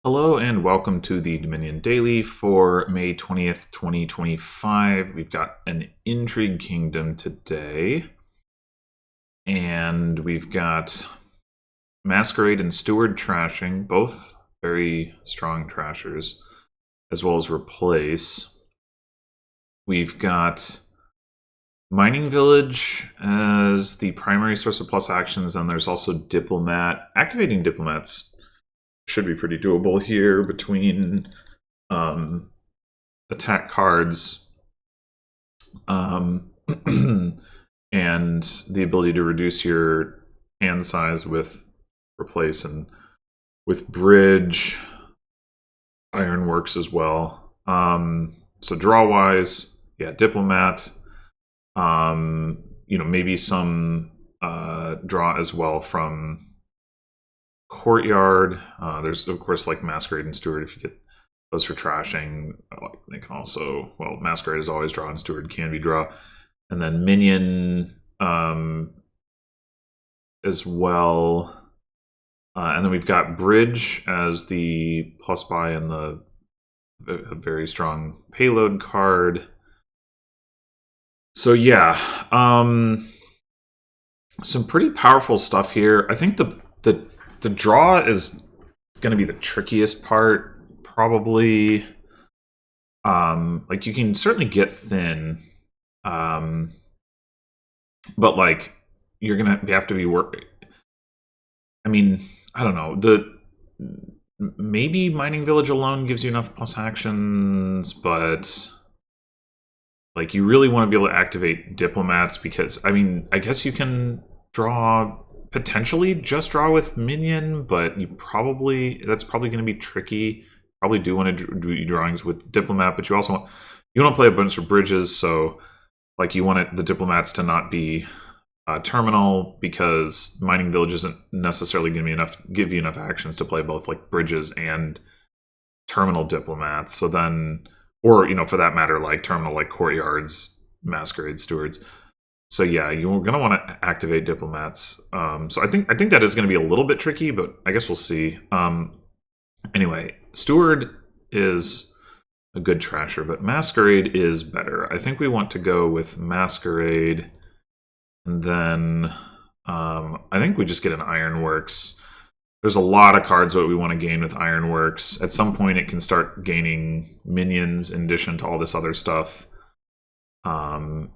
Hello and welcome to the Dominion Daily for May 20th, 2025. We've got an Intrigue Kingdom today, and we've got Masquerade and Steward trashing, both very strong trashers, as well as Replace. We've got Mining Village as the primary source of plus actions, and there's also Diplomat. Activating Diplomats should be pretty doable here between attack cards and the ability to reduce your hand size with Replace, and with Bridge, Ironworks as well. So draw wise, yeah, Diplomat. Maybe some draw as well from Courtyard. There's of course like Masquerade and Steward. If you get those for trashing, they can also, well, Masquerade is always draw and Steward can be draw, and then Minion as well. And then we've got Bridge as the plus buy and a very strong payload card. So yeah, some pretty powerful stuff here. I think the draw is going to be the trickiest part, probably. Like you can certainly get thin, but like you're gonna have to be working. I mean, I don't know. Maybe Mining Village alone gives you enough plus actions, but like you really want to be able to activate Diplomats, because I mean, I guess you can potentially just draw with Minion, but that's probably going to be tricky. Probably do want to do drawings with Diplomat, but you want to play a bunch of bridges, so like you want the Diplomats to not be terminal, because Mining Village isn't necessarily going to give you enough actions to play both like bridges and terminal Diplomats. So then, or for that matter, like terminal like Courtyards, Masquerade, Stewards. So yeah, you're going to want to activate Diplomats. So I think that is going to be a little bit tricky, but I guess we'll see. Anyway, Steward is a good trasher, but Masquerade is better. I think we want to go with Masquerade, and then I think we just get an Ironworks. There's a lot of cards that we want to gain with Ironworks. At some point, it can start gaining minions in addition to all this other stuff.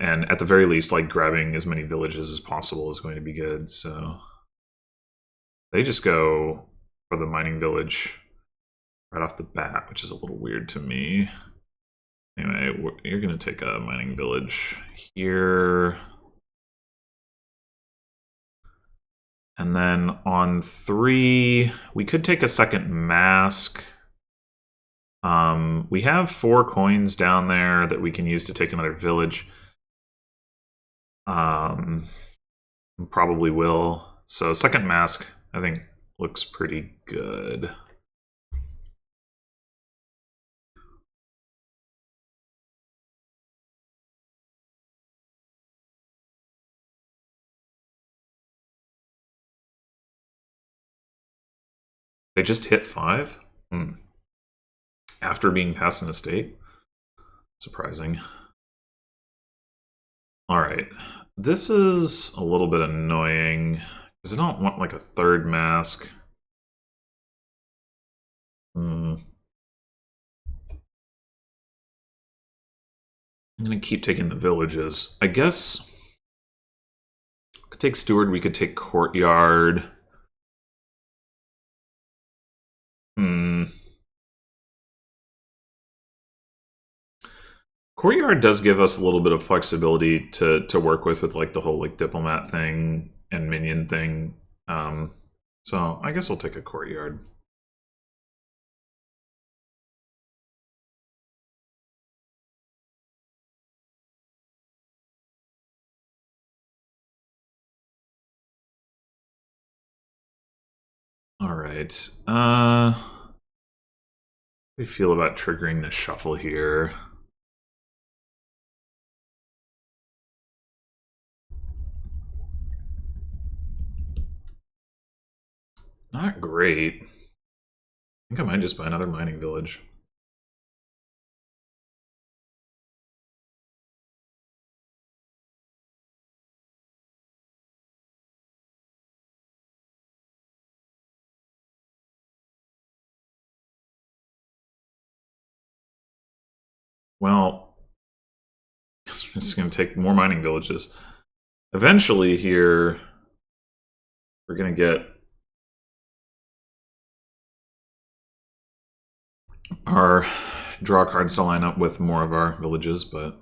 And at the very least, like grabbing as many villages as possible is going to be good. So they just go for the Mining Village right off the bat, which is a little weird to me. Anyway, you're going to take a Mining Village here. And then on 3, we could take a second Mask. We have 4 coins down there that we can use to take another village. Probably will. So second Mask, I think, looks pretty good. They just hit 5? After being passed an estate? Surprising. Alright. This is a little bit annoying, because I don't want like a third Mask. I'm going to keep taking the villages. I guess we could take Steward, we could take Courtyard. Courtyard does give us a little bit of flexibility to work with like the whole like Diplomat thing and Minion thing. So I guess I'll take a Courtyard. All right. How do you feel about triggering the shuffle here? Not great. think I might just buy another mining village. Well, it's just going to take more mining villages. Eventually here, we're going to get our draw cards to line up with more of our villages, but...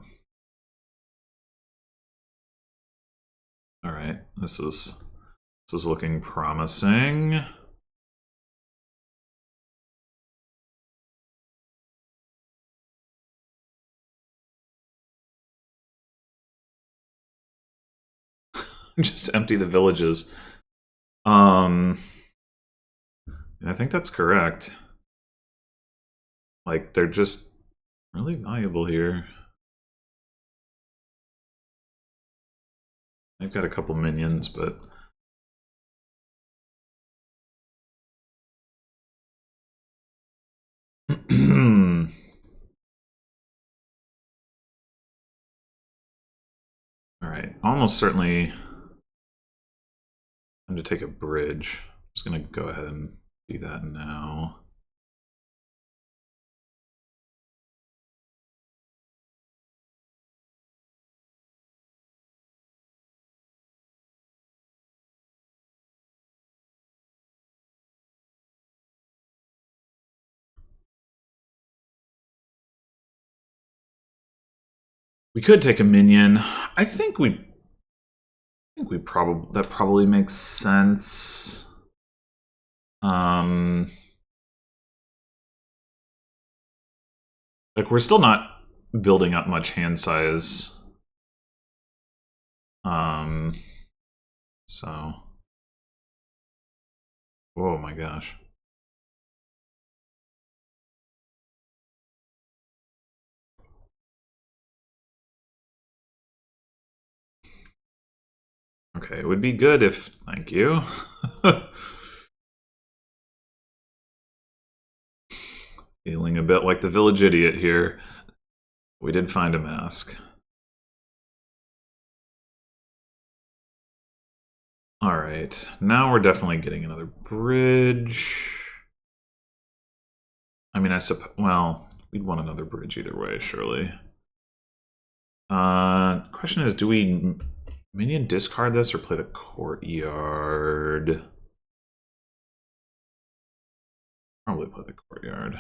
Alright, this is looking promising. Just empty the villages. I think that's correct. Like, they're just really valuable here. They've got a couple minions, but... Alright, almost certainly I'm to take a bridge. I'm just gonna go ahead and do that now. We could take a minion. I think we probably makes sense. Like, we're still not building up much hand size. So, oh my gosh. Okay, it would be good if, thank you. Feeling a bit like the village idiot here. We did find a mask. Alright, now we're definitely getting another bridge. I mean, I suppose, well, we'd want another bridge either way, surely. Question is, do we minion discard this or play the courtyard? Probably play the courtyard.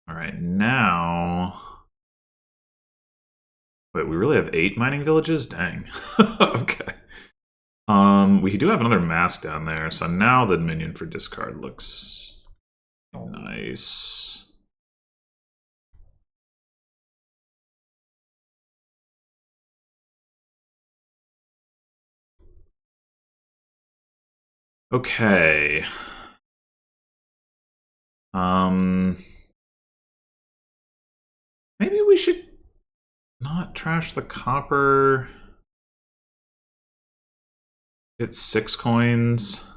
Alright, now... Wait, we really have 8 mining villages? Dang. Okay. We do have another mask down there, so now the minion for discard looks nice. Okay. Maybe we should not trash the copper. It's 6 coins.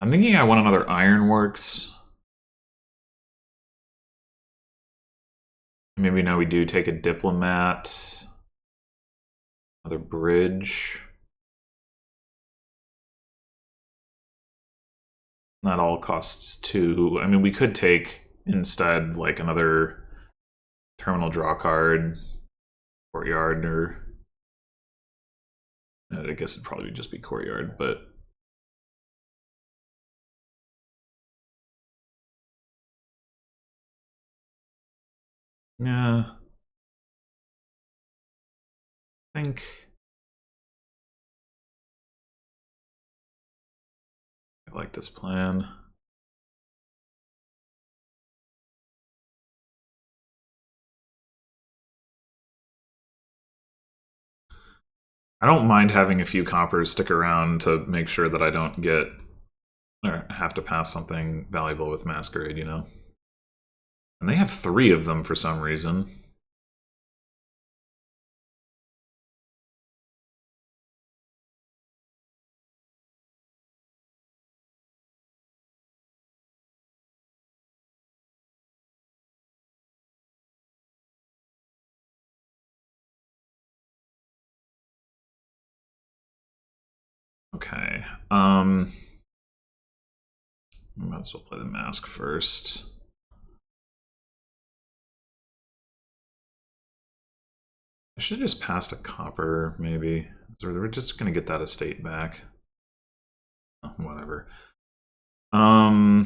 I'm thinking I want another ironworks. Maybe now we do take a diplomat. Another bridge. That all costs 2. I mean, we could take instead like another terminal draw card, courtyard, or I guess it'd probably just be courtyard, but yeah, I think I like this plan. I don't mind having a few coppers stick around to make sure that I don't get or have to pass something valuable with Masquerade, you know? And they have 3 of them for some reason. Okay. Might as well play the mask first. I should have just passed a copper, maybe. So we're just gonna get that estate back. Oh, whatever. All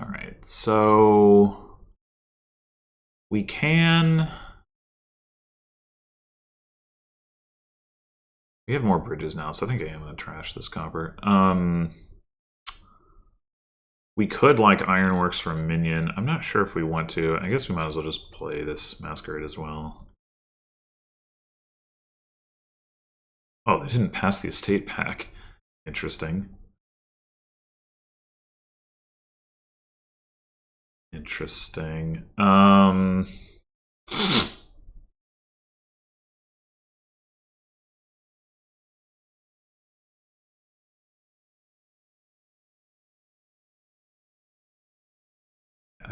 right, so we can. We have more bridges now, so I think I am gonna trash this copper. We could like Ironworks for a minion. I'm not sure if we want to. I guess we might as well just play this Masquerade as well. Oh, they didn't pass the estate pack. Interesting. Interesting. I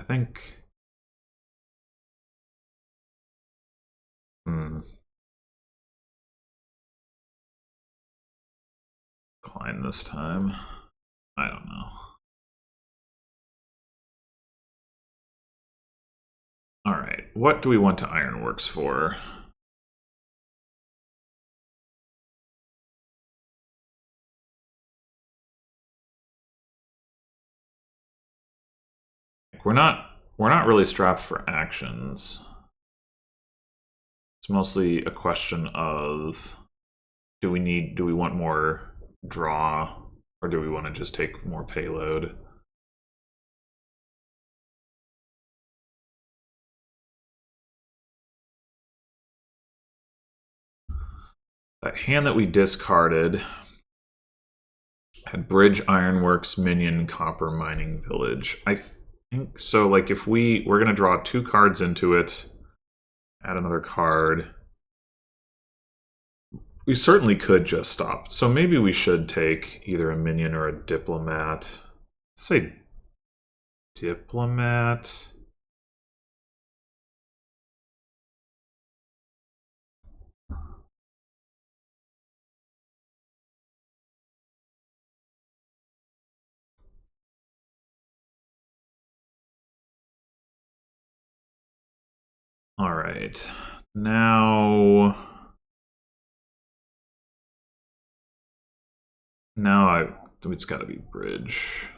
think. Decline this time. I don't know. All right, what do we want to Ironworks for? We're not really strapped for actions. It's mostly a question of do we want more draw, or do we want to just take more payload? That hand that we discarded had Bridge, Ironworks, Minion, Copper, Mining Village. I think so. Like if we're gonna draw 2 cards into it, add another card. We certainly could just stop. So maybe we should take either a minion or a diplomat. Let's say diplomat. All right. Now it's got to be bridge.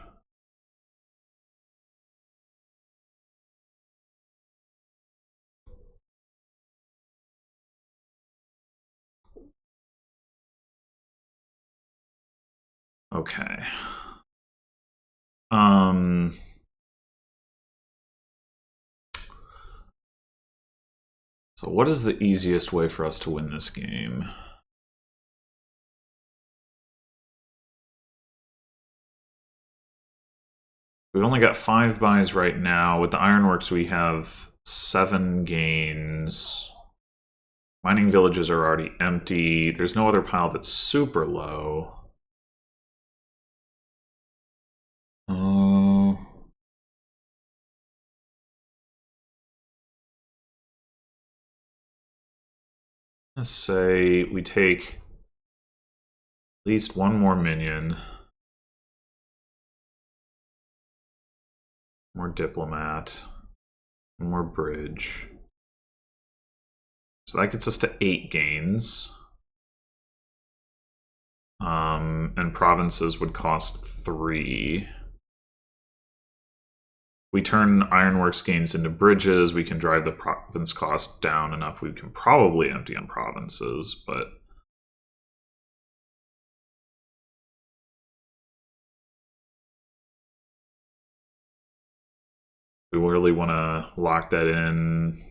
Okay. So what is the easiest way for us to win this game? We've only got 5 buys right now. With the Ironworks, we have 7 gains. Mining villages are already empty. There's no other pile that's super low. Let's say we take at least 1 more minion. More diplomat. More bridge. So that gets us to 8 gains. And provinces would cost 3. We turn Ironworks gains into bridges, we can drive the province cost down enough. We can probably empty on provinces, but we really want to lock that in.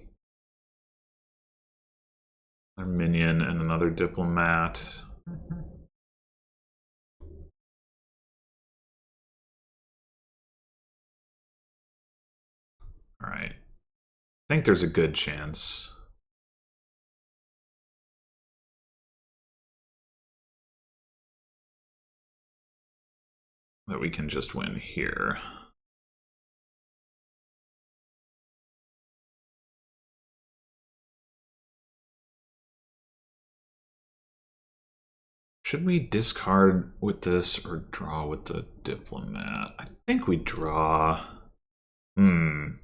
Another minion and another diplomat. All right. I think there's a good chance that we can just win here. Should we discard with this or draw with the diplomat? I think we draw. I mean,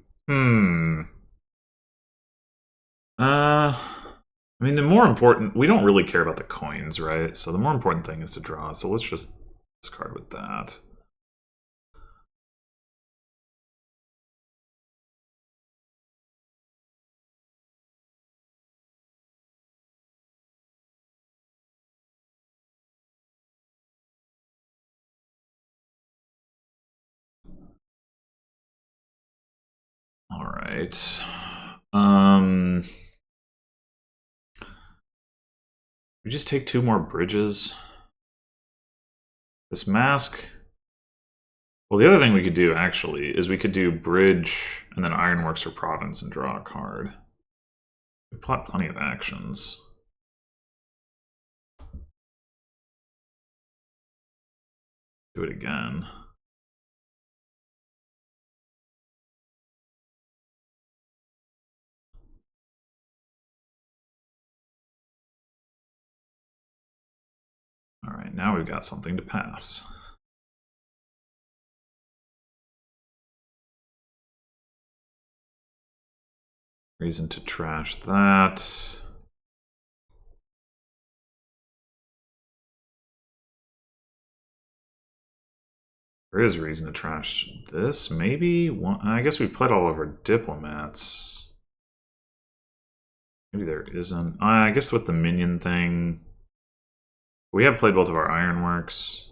the more important, we don't really care about the coins, right? So the more important thing is to draw. So let's just discard with that. All right. We just take 2 more bridges. This mask. Well, the other thing we could do actually is we could do bridge and then ironworks or province and draw a card. We plot plenty of actions. Do it again. All right, now we've got something to pass. Reason to trash that. There is reason to trash this, maybe? I guess we played all of our diplomats. Maybe there isn't. I guess with the minion thing, we have played both of our ironworks.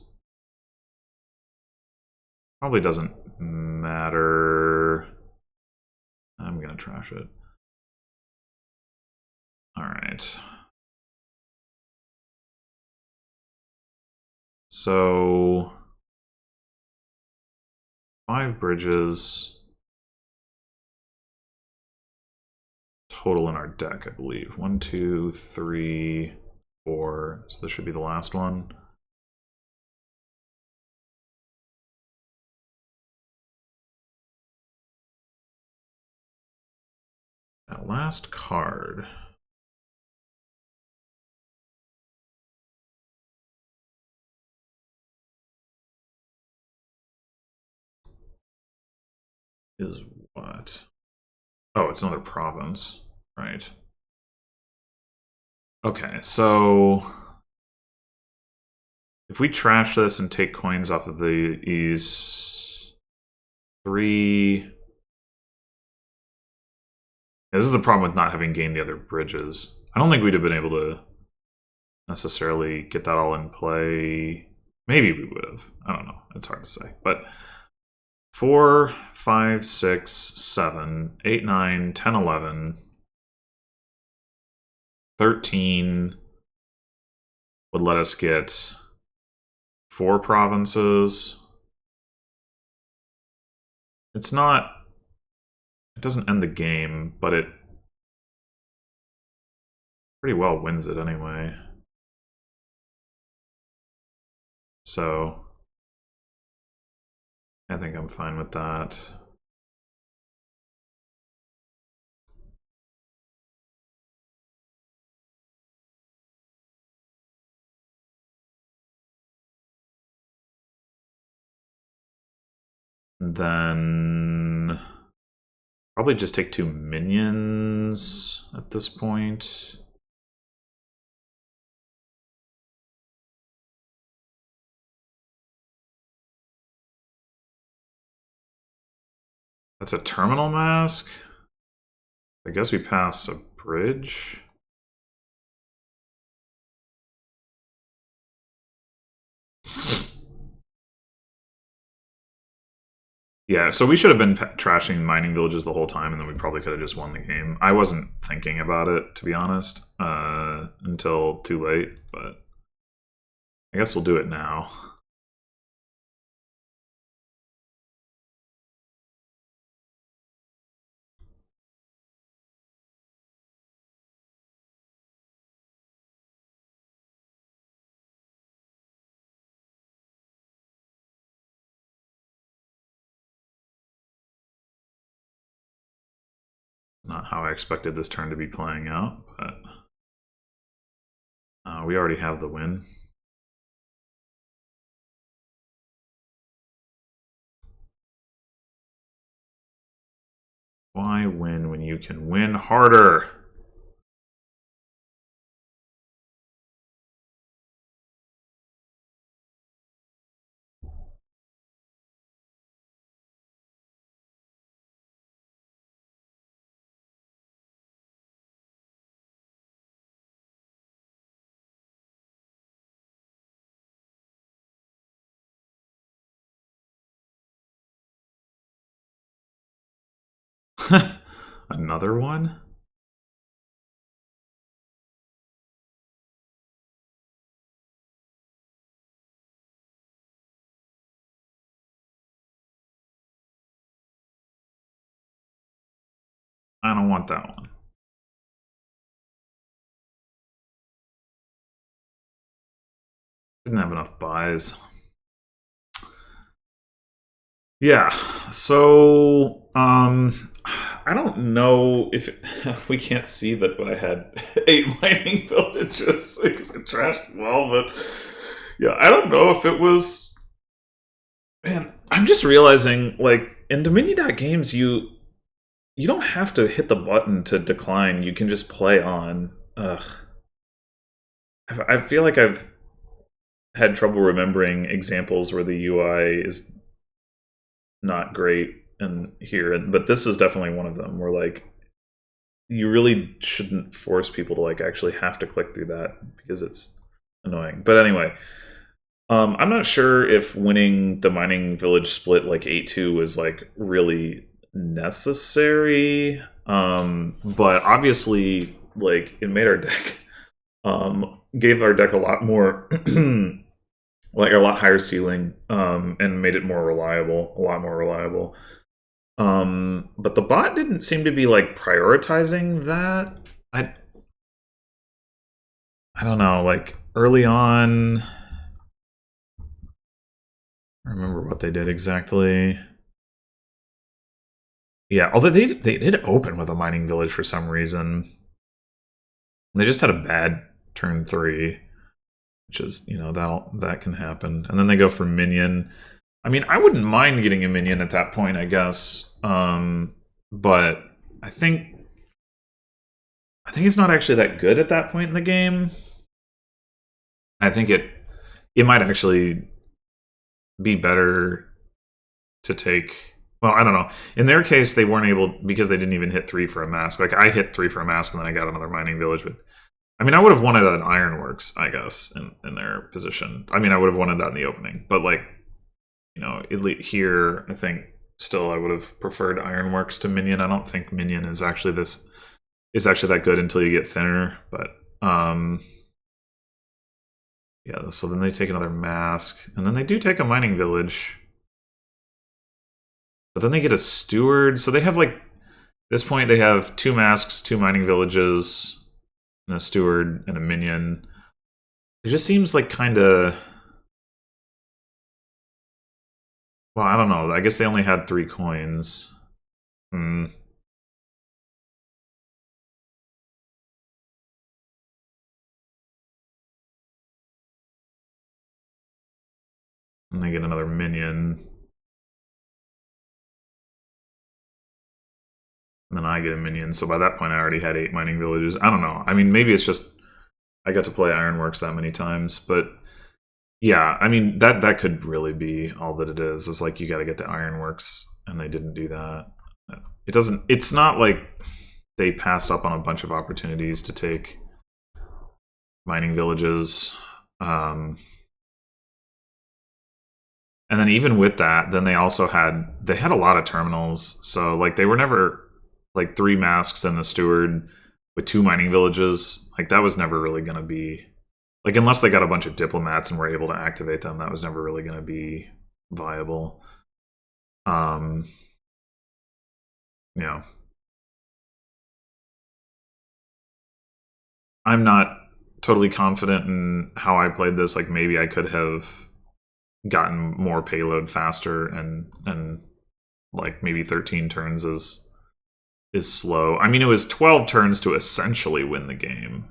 Probably doesn't matter. I'm gonna trash it. All right. So 5 bridges total in our deck, I believe. 1, 2, 3, 4. So this should be the last one. That last card. Is what? Oh, it's another province. Right. Okay, so if we trash this and take coins off of these 3... This is the problem with not having gained the other bridges. I don't think we'd have been able to necessarily get that all in play. Maybe we would have. I don't know. It's hard to say. But 4, 5, 6, 7, 8, 9, 10, 11, 13 would let us get 4 provinces. It's not... It doesn't end the game, but it pretty well wins it anyway. So I think I'm fine with that. And then probably just take 2 minions at this point. That's a terminal mask. I guess we pass a bridge. Yeah, so we should have been trashing mining villages the whole time, and then we probably could have just won the game. I wasn't thinking about it, to be honest, until too late, but I guess we'll do it now. Not how I expected this turn to be playing out, but we already have the win. Why win when you can win harder? Another one? I don't want that one. Didn't have enough buys. Yeah, so I don't know if we can't see that I had 8 mining villages because I trashed well, but yeah, I don't know if it was. Man, I'm just realizing, like, in Dominion.games, you don't have to hit the button to decline. You can just play on. Ugh. I feel like I've had trouble remembering examples where the UI is not great and here, but this is definitely one of them where, like, you really shouldn't force people to, like, actually have to click through that because it's annoying. But anyway, I'm not sure if winning the mining village split like 8-2 was like really necessary, but obviously, like, it made our deck gave our deck a lot more like a lot higher ceiling, and made it more reliable, a lot more reliable. But the bot didn't seem to be like prioritizing that. I don't know, like early on, I remember what they did exactly. Yeah, although they did open with a mining village for some reason. They just had a bad turn 3, which is, you know, that can happen. And then they go for minion. I mean, I wouldn't mind getting a minion at that point, I guess. But I think it's not actually that good at that point in the game. I think it might actually be better to take. Well, I don't know. In their case, they weren't able because they didn't even hit 3 for a mask. Like, I hit 3 for a mask and then I got another mining village. But I mean, I would have wanted an ironworks, I guess, in their position. I mean, I would have wanted that in the opening. But, like, you know, here, I think still I would have preferred ironworks to minion. I don't think minion is actually that good until you get thinner. But yeah. So then they take another mask, and then they do take a mining village. But then they get a steward. So they have, like, at this point, they have 2 masks, 2 mining villages, and a steward, and a minion. It just seems like kind of... Well, I don't know. I guess they only had 3 coins. And they get another minion. And then I get a minion. So by that point, I already had 8 mining villages. I don't know. I mean, maybe it's just I got to play Ironworks that many times. But yeah, I mean, that could really be all that it is. It's like you got to get the Ironworks, and they didn't do that. It doesn't... It's not like they passed up on a bunch of opportunities to take mining villages. And then even with that, then they also had a lot of terminals. So, like, they were never like 3 masks and a steward with 2 mining villages. Like, that was never really going to be, like, unless they got a bunch of diplomats and were able to activate them, that was never really going to be viable. Yeah. I'm not totally confident in how I played this. Like, maybe I could have gotten more payload faster, and like maybe 13 turns is slow. I mean, it was 12 turns to essentially win the game,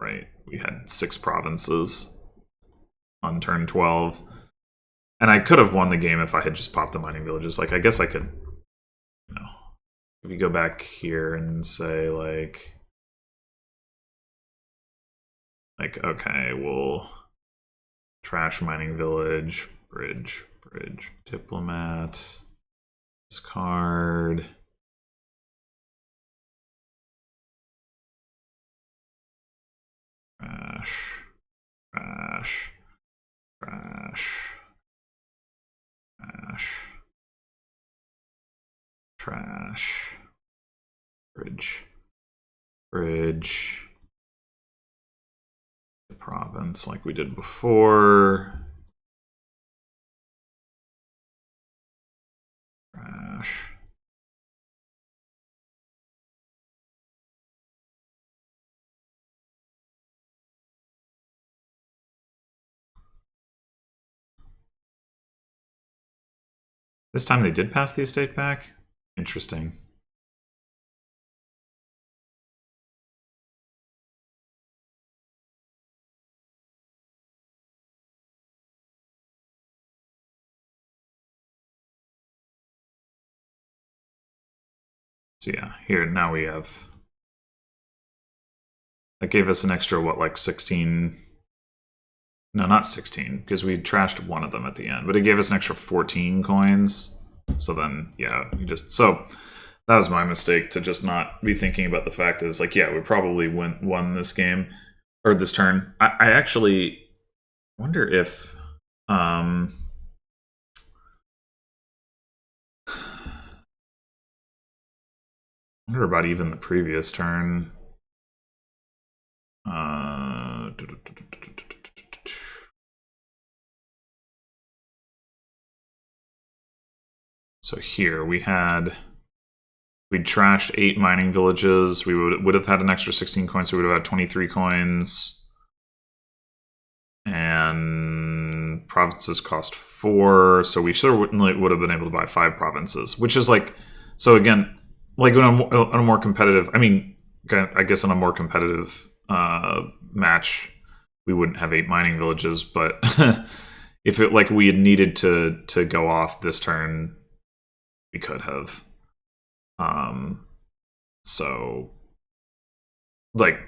right? We had 6 provinces on turn 12, and I could have won the game if I had just popped the mining villages. Like, I guess I could, you know, if you go back here and say like okay, we'll trash mining village, bridge, diplomat, discard. Trash, bridge, the province like we did before. Trash. This time they did pass the estate back? Interesting. So yeah, here now we have... That gave us an extra, what, like 16... No, not 16, because we trashed one of them at the end. But it gave us an extra 14 coins. So then, yeah, you just... So that was my mistake, to just not be thinking about the fact that it's like, yeah, we probably won this game, or this turn. I actually wonder if... I wonder about even the previous turn. So here we'd trashed 8 mining villages. We would have had an extra 16 coins, so we would have had 23 coins. And provinces cost 4, so we certainly would have been able to buy 5 provinces, which is like, so again, like on a more competitive, I mean, I guess on a more competitive match, we wouldn't have 8 mining villages, but if it like we had needed to go off this turn, we could have. So like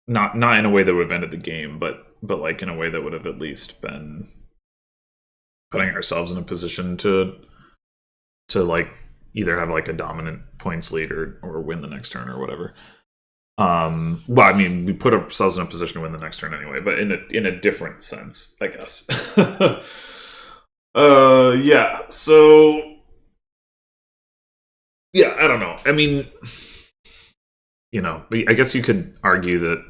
not in a way that would have ended the game, but like in a way that would have at least been putting ourselves in a position to like either have like a dominant points lead or win the next turn or whatever. Well, I mean, we put ourselves in a position to win the next turn anyway, but in a different sense, I guess. Yeah. So yeah, I don't know. I mean, you know, I guess you could argue that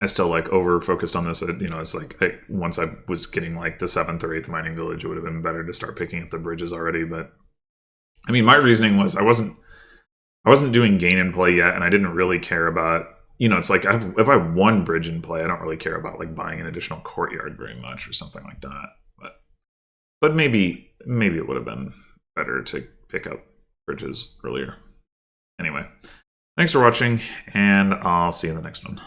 I still like over focused on this. You know, it's like once I was getting like the 7th or 8th mining village, it would have been better to start picking up the bridges already. But I mean, my reasoning was I wasn't doing gain in play yet, and I didn't really care about, you know, it's like if I have one bridge in play, I don't really care about like buying an additional courtyard very much or something like that. But maybe it would have been better to pick up bridges earlier. Anyway, thanks for watching, and I'll see you in the next one.